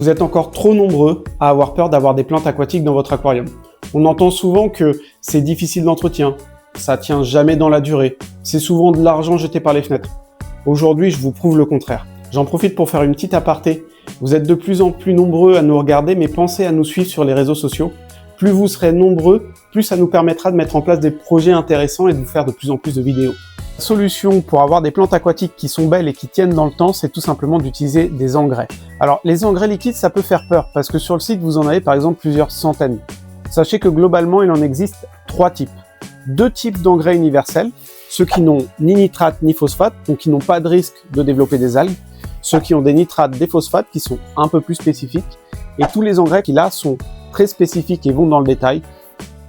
Vous êtes encore trop nombreux à avoir peur d'avoir des plantes aquatiques dans votre aquarium. On entend souvent que c'est difficile d'entretien, ça tient jamais dans la durée, c'est souvent de l'argent jeté par les fenêtres. Aujourd'hui, je vous prouve le contraire. J'en profite pour faire une petite aparté. Vous êtes de plus en plus nombreux à nous regarder, mais pensez à nous suivre sur les réseaux sociaux. Plus vous serez nombreux, plus ça nous permettra de mettre en place des projets intéressants et de vous faire de plus en plus de vidéos. La solution pour avoir des plantes aquatiques qui sont belles et qui tiennent dans le temps, c'est tout simplement d'utiliser des engrais. Alors, les engrais liquides, ça peut faire peur, parce que sur le site, vous en avez par exemple plusieurs centaines. Sachez que globalement, il en existe 3 types. 2 types d'engrais universels, ceux qui n'ont ni nitrate ni phosphate, donc qui n'ont pas de risque de développer des algues, ceux qui ont des nitrates, des phosphates, qui sont un peu plus spécifiques, et tous les engrais qui là sont très spécifiques et vont dans le détail,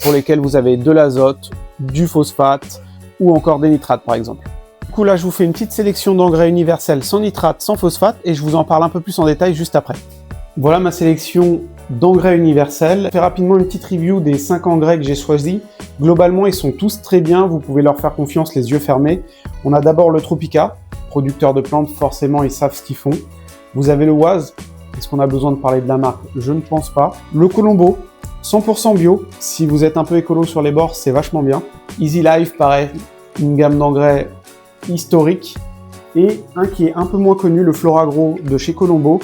pour lesquels vous avez de l'azote, du phosphate, ou encore des nitrates par exemple. Du coup là, je vous fais une petite sélection d'engrais universels sans nitrate, sans phosphate, et je vous en parle un peu plus en détail juste après. Voilà ma sélection d'engrais universels. Je fais rapidement une petite review des 5 engrais que j'ai choisis. Globalement, ils sont tous très bien, vous pouvez leur faire confiance les yeux fermés. On a d'abord le Tropica, producteur de plantes, forcément ils savent ce qu'ils font. Vous avez le Oise, est-ce qu'on a besoin de parler de la marque? Je ne pense pas. Le Colombo, 100% bio, si vous êtes un peu écolo sur les bords, c'est vachement bien. Easy Life, pareil, une gamme d'engrais historique. Et un qui est un peu moins connu, le Floragro de chez Colombo,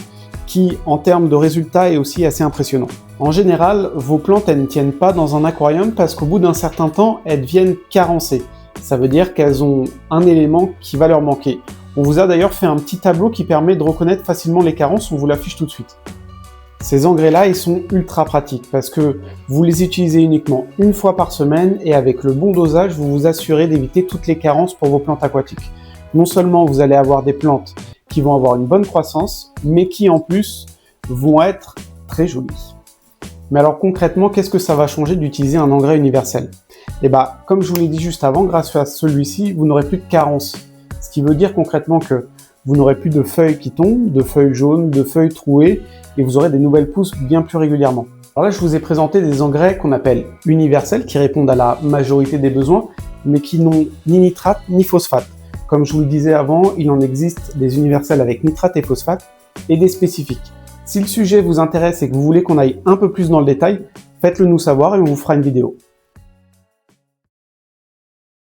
qui, en termes de résultats, est aussi assez impressionnant. En général, vos plantes, elles ne tiennent pas dans un aquarium parce qu'au bout d'un certain temps, elles deviennent carencées. Ça veut dire qu'elles ont un élément qui va leur manquer. On vous a d'ailleurs fait un petit tableau qui permet de reconnaître facilement les carences, on vous l'affiche tout de suite. Ces engrais-là, ils sont ultra pratiques parce que vous les utilisez uniquement une fois par semaine et avec le bon dosage, vous vous assurez d'éviter toutes les carences pour vos plantes aquatiques. Non seulement vous allez avoir des plantes qui vont avoir une bonne croissance, mais qui en plus vont être très jolies. Mais alors concrètement, qu'est-ce que ça va changer d'utiliser un engrais universel? Et bah, comme je vous l'ai dit juste avant, grâce à celui-ci, vous n'aurez plus de carence. Ce qui veut dire concrètement que vous n'aurez plus de feuilles qui tombent, de feuilles jaunes, de feuilles trouées, et vous aurez des nouvelles pousses bien plus régulièrement. Alors là, je vous ai présenté des engrais qu'on appelle universels, qui répondent à la majorité des besoins, mais qui n'ont ni nitrate ni phosphate. Comme je vous le disais avant, il en existe des universels avec nitrate et phosphate, et des spécifiques. Si le sujet vous intéresse et que vous voulez qu'on aille un peu plus dans le détail, faites-le nous savoir et on vous fera une vidéo.